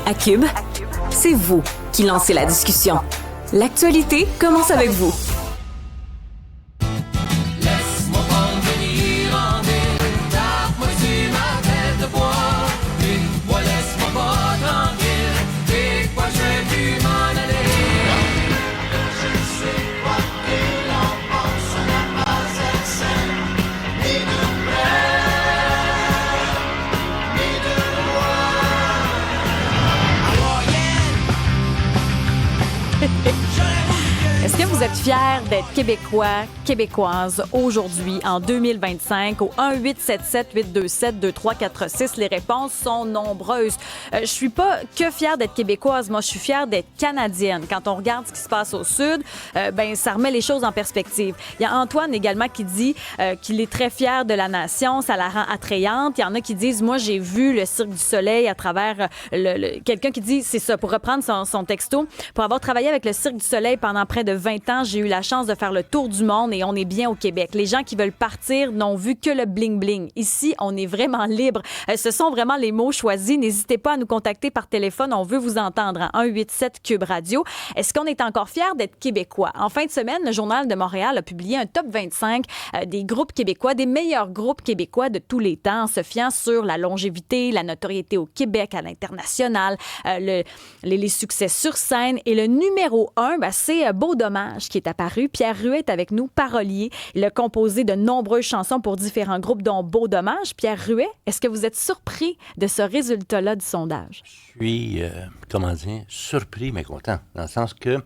À Cube, c'est vous qui lancez la discussion. L'actualité commence avec vous. Laisse-moi prendre venir en ville, tape-moi sur ma tête de bois. Dites-moi, laisse-moi pas tranquille, dites-moi, je vais plus m'en aller. Je sais pas qu'il en pense, ça n'a pas cette scène, ni de près, ni de loin. Alors, Est-ce que vous êtes fiers d'être Québécois, Québécoises aujourd'hui, en 2025, au 1-877-827-2346? Les réponses sont nombreuses. Je suis pas que fière d'être Québécoise, moi, je suis fière d'être Canadienne. Quand on regarde ce qui se passe au Sud, ça remet les choses en perspective. Il y a Antoine également qui dit qu'il est très fier de la nation, ça la rend attrayante. Il y en a qui disent, moi, j'ai vu le Cirque du Soleil à travers quelqu'un qui dit, c'est ça, pour reprendre son texto, pour avoir travaillé avec le Cirque du Soleil pendant près de 20 ans, j'ai eu la chance de faire le tour du monde et on est bien au Québec. Les gens qui veulent partir n'ont vu que le bling-bling. Ici, on est vraiment libre. Ce sont vraiment les mots choisis. N'hésitez pas à nous contacter par téléphone. On veut vous entendre à 187 Cube Radio. Est-ce qu'on est encore fiers d'être Québécois? En fin de semaine, le Journal de Montréal a publié un top 25 des groupes québécois, des meilleurs groupes québécois de tous les temps, en se fiant sur la longévité, la notoriété au Québec, à l'international, les succès sur scène. Et le numéro 1, c'est Beau Dommage qui est apparu. Pierre Ruet est avec nous, parolier. Il a composé de nombreuses chansons pour différents groupes, dont Beau Dommage. Pierre Ruet, est-ce que vous êtes surpris de ce résultat-là du sondage? Je suis, surpris, mais content. Dans le sens que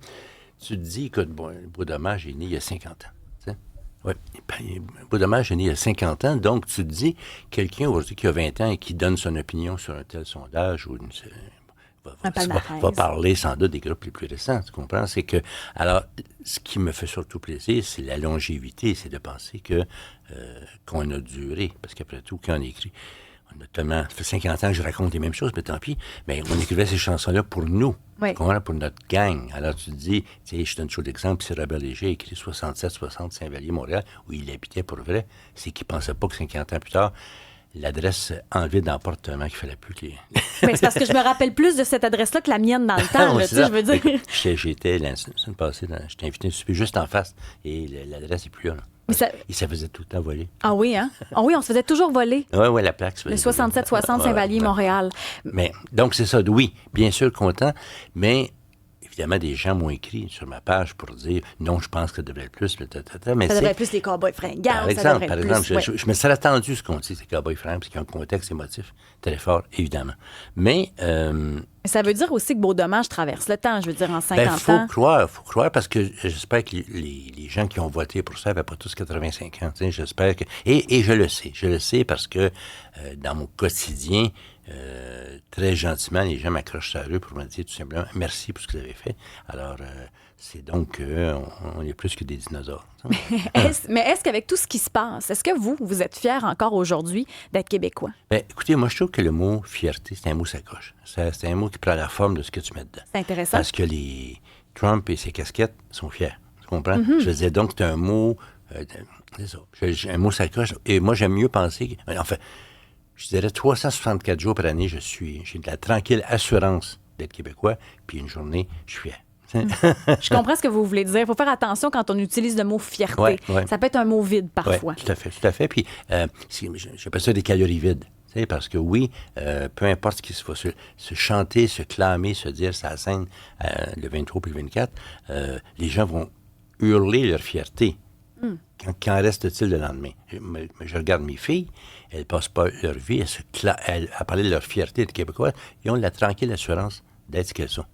tu te dis, écoute, Beau Dommage est né il y a 50 ans. Oui, Beau Dommage est né il y a 50 ans. Donc, tu te dis, quelqu'un aujourd'hui qui a 20 ans et qui donne son opinion sur un tel sondage ou va parler sans doute des groupes les plus récents, tu comprends? C'est que, alors, ce qui me fait surtout plaisir, c'est la longévité, c'est de penser qu'on a duré, parce qu'après tout, quand on écrit, ça fait 50 ans que je raconte les mêmes choses, mais tant pis, mais on écrivait ces chansons-là pour nous, oui. Pour notre gang. Alors, tu te dis, je donne toujours l'exemple, c'est Robert Léger a écrit 67-60 Saint-Vallier, Montréal, où il habitait pour vrai, c'est qu'il pensait pas que 50 ans plus tard, l'adresse enlevée dans l'appartement qu'il fallait plus que les... Mais c'est parce que je me rappelle plus de cette adresse-là que la mienne dans le temps, là, je veux dire. J'étais, la semaine passée, j'étais invité à souper juste en face, et l'adresse n'est plus là. Et ça faisait tout le temps voler. Ah oui, hein? Ah oui, on se faisait toujours voler. Oui, la plaque. Le 67-60 Saint-Vallier, Montréal. Mais, donc, c'est ça. Oui, bien sûr, content, mais... Évidemment, des gens m'ont écrit sur ma page pour dire non, je pense que ça devrait être plus. Mais ça devrait être plus les cowboys fringants. Par exemple, je me serais attendu ce qu'on dit, ces cowboys fringants, parce qu'il y a un contexte émotif très fort, évidemment. Mais. Ça veut dire aussi que Beau Dommage traverse le temps, je veux dire, en 50 ans. Il faut croire, parce que j'espère que les gens qui ont voté pour ça n'avaient pas tous 85 ans. J'espère que. Et je le sais parce que dans mon quotidien, très gentiment, les gens m'accrochent sur eux pour me dire tout simplement merci pour ce que vous avez fait. Alors, c'est donc on est plus que des dinosaures. Mais est-ce qu'avec tout ce qui se passe, est-ce que vous êtes fiers encore aujourd'hui d'être Québécois? Écoutez, moi, je trouve que le mot fierté, c'est un mot sacoche. C'est un mot qui prend la forme de ce que tu mets dedans. C'est intéressant. Parce que les Trump et ses casquettes sont fiers. Tu comprends? Mm-hmm. Je disais donc, c'est un mot... c'est ça. Un mot sacoche. Et moi, j'aime mieux penser... Enfin, je dirais 364 jours par année, j'ai de la tranquille assurance d'être Québécois, puis une journée, je suis fier. Je comprends ce que vous voulez dire. Il faut faire attention quand on utilise le mot fierté. Ouais. Ça peut être un mot vide parfois. Oui, tout à fait. Puis, j'appelle ça des calories vides. Parce que oui, peu importe ce qui se va se chanter, se clamer, se dire sur la scène le 23 puis le 24, les gens vont hurler leur fierté. Qu'en reste-t-il le lendemain? Je regarde mes filles, elles ne passent pas leur vie à parler de leur fierté de Québécois. Ils ont la tranquille assurance d'être ce qu'elles sont.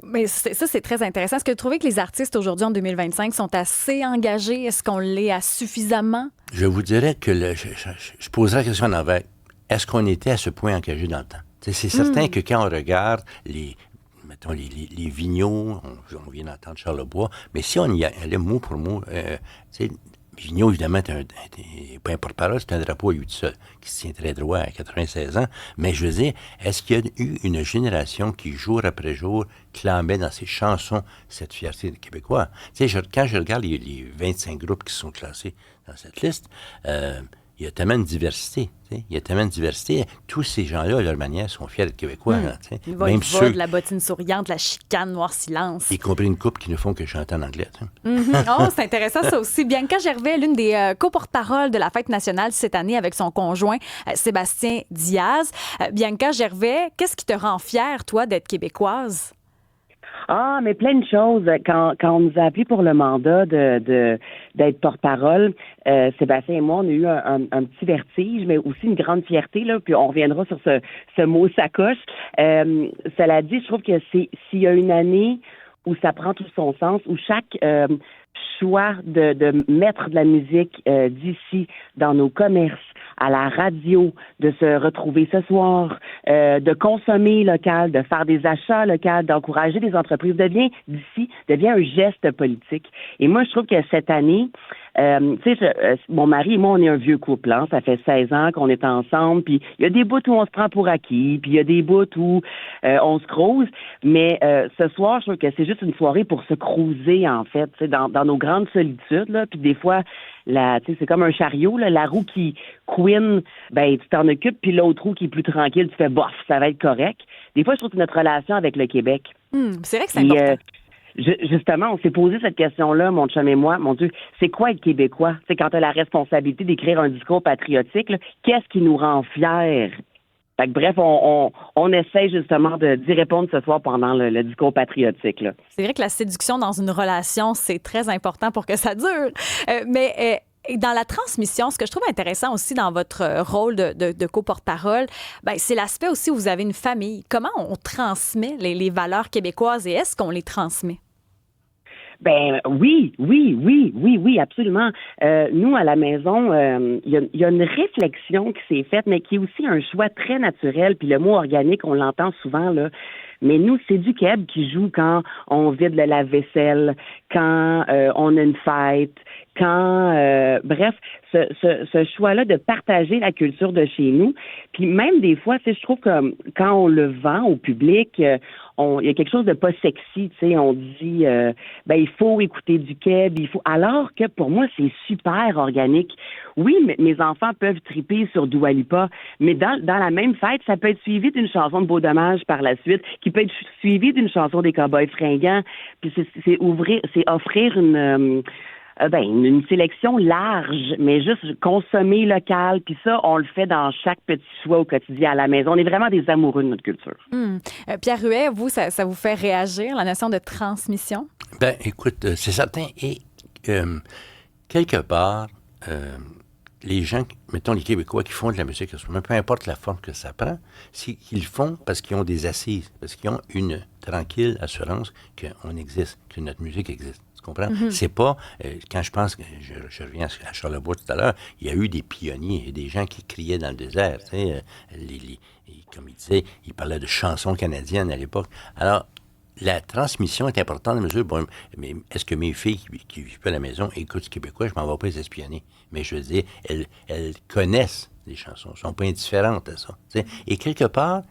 Mais ça, c'est très intéressant. Est-ce que vous trouvez que les artistes aujourd'hui, en 2025, sont assez engagés? Est-ce qu'on l'est suffisamment? Je vous dirais que je poserais la question en envers. Est-ce qu'on était à ce point engagé dans le temps? C'est certain que quand on regarde les Vigneault, on vient d'entendre Charles Lebois, mais si on y allait mot pour mot, Vigneault, évidemment, n'est pas un porte-parole, c'est un drapeau à lui tout seul, qui se tient très droit à 96 ans. Mais je veux dire, est-ce qu'il y a eu une génération qui, jour après jour, clamait dans ses chansons cette fierté des Québécois? Quand je regarde les 25 groupes qui sont classés dans cette liste, il il y a tellement de diversité. Il y a tellement de diversité. Tous ces gens-là, à leur manière, sont fiers d'être Québécois. Il va, Même ceux, de la bottine souriante, la chicane, noir silence. y compris une couple qui ne font que chanter en anglais. Oh, c'est intéressant ça aussi. Bianca Gervais, l'une des co-porte-parole de la Fête nationale cette année avec son conjoint Sébastien Diaz. Bianca Gervais, qu'est-ce qui te rend fière, toi, d'être québécoise? Ah, mais plein de choses. Quand on nous a appelés pour le mandat d'être porte-parole, Sébastien et moi, on a eu un petit vertige, mais aussi une grande fierté, là, puis on reviendra sur ce mot sacoche. Cela dit, je trouve que s'il y a une année où ça prend tout son sens, où chaque choix de mettre de la musique d'ici dans nos commerces, à la radio, de se retrouver ce soir, de consommer local, de faire des achats locaux, d'encourager des entreprises, devient un geste politique. Et moi, je trouve que cette année, mon mari et moi, on est un vieux couple, hein, ça fait 16 ans qu'on est ensemble, puis il y a des bouts où on se prend pour acquis, puis il y a des bouts où on se crouse, mais ce soir, je trouve que c'est juste une soirée pour se cruiser, en fait, dans nos grandes solitudes, là, puis des fois, c'est comme un chariot, là, la roue qui couine, ben tu t'en occupes, puis l'autre roue qui est plus tranquille, tu fais bof, ça va être correct. Des fois, je trouve que c'est notre relation avec le Québec. C'est vrai que c'est important. Justement, on s'est posé cette question-là, mon chum et moi. Mon Dieu, c'est quoi être québécois? C'est quand tu as la responsabilité d'écrire un discours patriotique, là, qu'est-ce qui nous rend fiers? Fait que, bref, on essaie justement d'y répondre ce soir pendant le discours patriotique, là. C'est vrai que la séduction dans une relation, c'est très important pour que ça dure. Mais dans la transmission, ce que je trouve intéressant aussi dans votre rôle de co-porte-parole, ben, c'est l'aspect aussi où vous avez une famille. Comment on transmet les valeurs québécoises et est-ce qu'on les transmet? Ben oui, absolument. Nous, à la maison, il y a une réflexion qui s'est faite, mais qui est aussi un choix très naturel. Puis le mot organique, on l'entend souvent, là. Mais nous, c'est du Keb qui joue quand on vide le lave-vaisselle, quand on a une fête, bref, ce choix-là de partager la culture de chez nous. Puis même des fois, je trouve que quand on le vend au public, il y a quelque chose de pas sexy, tu sais, on dit il faut écouter du Keb, alors que pour moi, c'est super organique. Oui, mes enfants peuvent triper sur Dua Lipa, mais dans la même fête, ça peut être suivi d'une chanson de Beau Dommage par la suite, qui peut être suivi d'une chanson des Cowboys fringants, puis c'est offrir une sélection large, mais juste consommer local, puis ça, on le fait dans chaque petit choix au quotidien à la maison. On est vraiment des amoureux de notre culture. Pierre Huet, vous, ça vous fait réagir, la notion de transmission? Ben, écoute, c'est certain. Et quelque part, les gens, mettons les Québécois qui font de la musique, peu importe la forme que ça prend, ils font parce qu'ils ont des assises, parce qu'ils ont une tranquille assurance qu'on existe, que notre musique existe. Tu comprends? C'est pas, quand je pense, je reviens à Charlebois tout à l'heure, il y a eu des pionniers, des gens qui criaient dans le désert, tu sais, comme il disait, il parlait de chansons canadiennes à l'époque. Alors, la transmission est importante à mesure, mais est-ce que mes filles qui vivent à la maison écoutent du québécois? Je m'en vais pas les espionner. Mais je veux dire, elles connaissent les chansons, elles sont pas indifférentes à ça. T'sais. Et quelque part,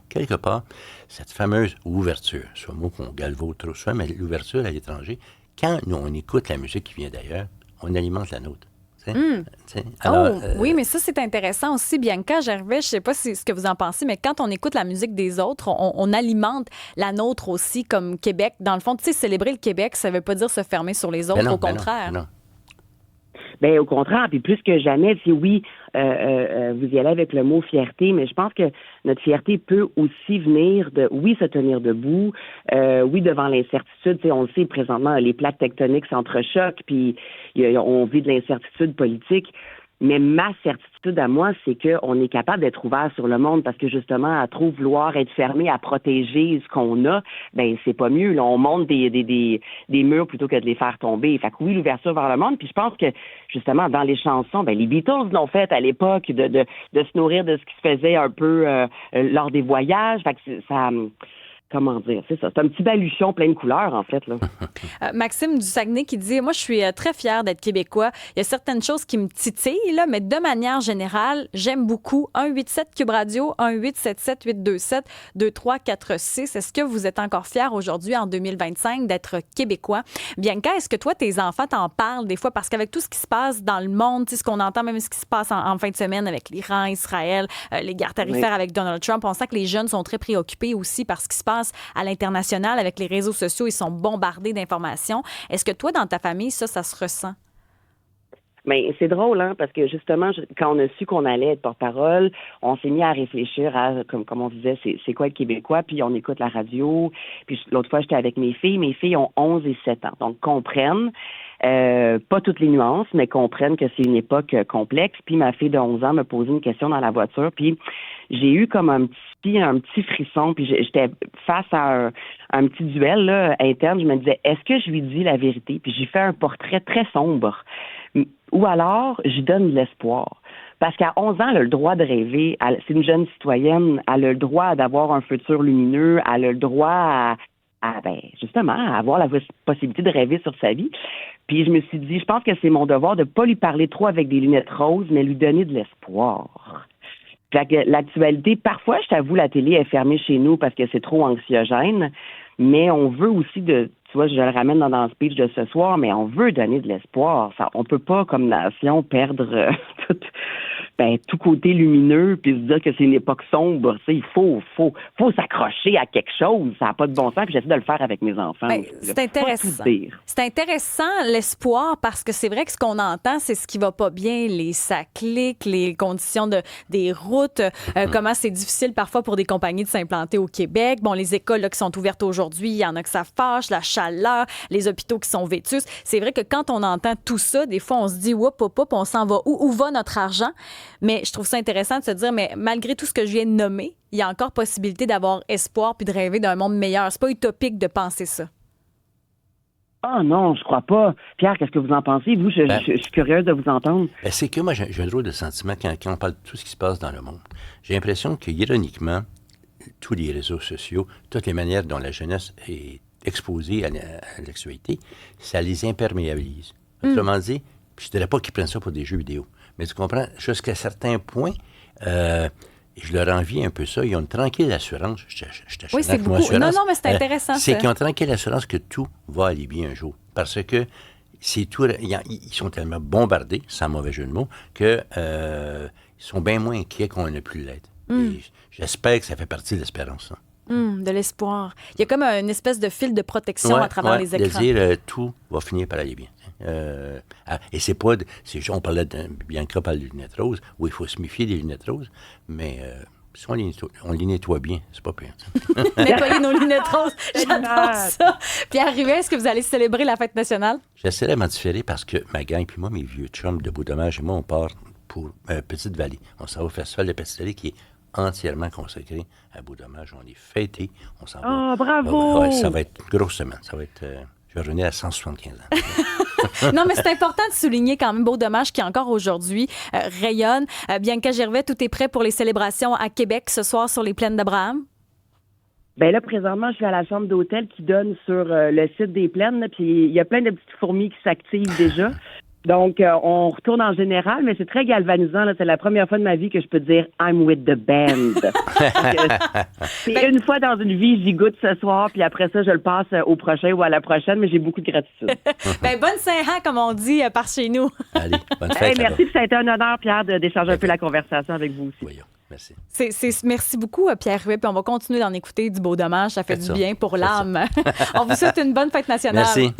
cette fameuse ouverture, ce mot qu'on galvaude trop souvent, mais l'ouverture à l'étranger, quand nous, on écoute la musique qui vient d'ailleurs, on alimente la nôtre. Alors, oui, mais ça, c'est intéressant aussi. Bianca Gervais, je ne sais pas ce que vous en pensez, mais quand on écoute la musique des autres, on alimente la nôtre aussi comme Québec. Dans le fond, tu sais, célébrer le Québec, ça ne veut pas dire se fermer sur les autres, au contraire. Non. Ben au contraire, puis plus que jamais, oui, vous y allez avec le mot fierté, mais je pense que notre fierté peut aussi venir de, oui, se tenir debout, oui, devant l'incertitude. On le sait présentement, les plaques tectoniques s'entrechoquent, puis on vit de l'incertitude politique. Mais ma certitude à moi, c'est qu'on est capable d'être ouvert sur le monde parce que justement, à trop vouloir être fermé, à protéger ce qu'on a, ben c'est pas mieux. Là, on monte des murs plutôt que de les faire tomber. Fait que oui, l'ouverture vers le monde. Puis je pense que justement, dans les chansons, ben les Beatles l'ont fait à l'époque de se nourrir de ce qui se faisait un peu lors des voyages. Fait que comment dire, c'est ça. C'est un petit baluchon plein de couleurs, en fait, là. Maxime du Saguenay qui dit, moi, je suis très fière d'être québécois. Il y a certaines choses qui me titillent, là, mais de manière générale, j'aime beaucoup 187 Cube Radio, 1-877-827-2346. Est-ce que vous êtes encore fiers aujourd'hui, en 2025, d'être québécois? Bianca, est-ce que toi, tes enfants t'en parlent des fois? Parce qu'avec tout ce qui se passe dans le monde, tu sais, ce qu'on entend, même ce qui se passe en fin de semaine avec l'Iran, Israël, les guerres tarifaires avec Donald Trump, on sent que les jeunes sont très préoccupés aussi par ce qui se passe à l'international avec les réseaux sociaux. Ils sont bombardés d'informations. Est-ce que toi, dans ta famille, ça se ressent? Mais c'est drôle, hein, parce que justement, quand on a su qu'on allait être porte-parole, on s'est mis à réfléchir à, comme on disait, c'est quoi être québécois, puis on écoute la radio. Puis l'autre fois, j'étais avec mes filles. Mes filles ont 11 et 7 ans, donc comprennent, pas toutes les nuances, mais comprennent que c'est une époque complexe. Puis ma fille de 11 ans me posait une question dans la voiture, puis j'ai eu comme un petit frisson, puis j'étais face à un petit duel là, interne. Je me disais, est-ce que je lui dis la vérité? Puis j'ai fait un portrait très sombre. Ou alors, je donne de l'espoir. Parce qu'à 11 ans, elle a le droit de rêver. C'est une jeune citoyenne. Elle a le droit d'avoir un futur lumineux. Elle a le droit justement, à avoir la possibilité de rêver sur sa vie. Puis je me suis dit, je pense que c'est mon devoir de ne pas lui parler trop avec des lunettes roses, mais lui donner de l'espoir. Fait que l'actualité, parfois, je t'avoue, la télé est fermée chez nous parce que c'est trop anxiogène, mais on veut aussi tu vois, je le ramène dans le speech de ce soir, mais on veut donner de l'espoir. On peut pas, comme nation, perdre tout côté lumineux puis se dire que c'est une époque sombre. Il faut s'accrocher à quelque chose. Ça n'a pas de bon sens, puis j'essaie de le faire avec mes enfants. C'est intéressant. C'est intéressant, l'espoir, parce que c'est vrai que ce qu'on entend, c'est ce qui va pas bien, ça clique, les conditions des routes, comment c'est difficile parfois pour des compagnies de s'implanter au Québec. Bon, les écoles là, qui sont ouvertes aujourd'hui, il y en a que ça fâche, la chaleur, les hôpitaux qui sont vétustes. C'est vrai que quand on entend tout ça, des fois, on se dit, whoop, on s'en va où va notre argent? Mais je trouve ça intéressant de se dire, mais malgré tout ce que je viens de nommer, il y a encore possibilité d'avoir espoir puis de rêver d'un monde meilleur. C'est pas utopique de penser ça. Ah non, je crois pas. Pierre, qu'est-ce que vous en pensez? Vous, je suis curieuse de vous entendre. C'est que moi, j'ai un drôle de sentiment quand on parle de tout ce qui se passe dans le monde. J'ai l'impression que, ironiquement, tous les réseaux sociaux, toutes les manières dont la jeunesse est exposée à l'actualité, ça les imperméabilise. Autrement dit, je ne dirais pas qu'ils prennent ça pour des jeux vidéo. Mais tu comprends, jusqu'à certains points, je leur envie un peu ça. Ils ont une tranquille assurance. Oui, c'est beaucoup. Non, mais c'est intéressant. C'est qu'ils ont une tranquille assurance que tout va aller bien un jour. Parce que c'est tout. Ils sont tellement bombardés, sans mauvais jeu de mots, qu'ils sont bien moins inquiets qu'on ne plus l'être. Et j'espère que ça fait partie de l'espérance. De l'espoir. Il y a comme une espèce de fil de protection à travers les écrans. De dire tout va finir par aller bien. Et c'est pas... on parlait Bianca parle de lunettes roses. Oui, il faut se méfier des lunettes roses, mais si on les nettoie bien, c'est pas pire. Nettoyer nos lunettes roses, j'adore ça. Pierre Rivet, est-ce que vous allez célébrer la fête nationale? J'essaierai de m'en différer parce que ma gang, puis moi, mes vieux chums de Beau-Dommage et moi, on part pour Petite-Vallée. On s'en va au Festival de Petite-Vallée qui est entièrement consacré à Beau-Dommage. On est fêtés. On s'en va. Oh, bravo! Ça va être une grosse semaine. Ça va être... je vais revenir à 175 ans. Non, mais c'est important de souligner quand même Beau-Dommage qui encore aujourd'hui rayonne. Bianca Gervais, tout est prêt pour les célébrations à Québec ce soir sur les plaines d'Abraham? Bien là, présentement, je suis à la chambre d'hôtel qui donne sur le site des plaines. Puis il y a plein de petites fourmis qui s'activent déjà. Donc, on retourne en général, mais c'est très galvanisant. Là. C'est la première fois de ma vie que je peux dire « I'm with the band ». C'est une fois dans une vie, j'y goûte ce soir, puis après ça, je le passe au prochain ou à la prochaine, mais j'ai beaucoup de gratitude. Bonne Saint-Jean, comme on dit par chez nous. Allez, bonne fête. Merci, puis ça a été un honneur, Pierre, d'échanger un peu la conversation avec vous aussi. Voyons. Merci. Merci beaucoup, Pierre Ruet. Puis on va continuer d'en écouter du Beau-Dommage. Ça fait du bien pour l'âme. On vous souhaite une bonne fête nationale. Merci.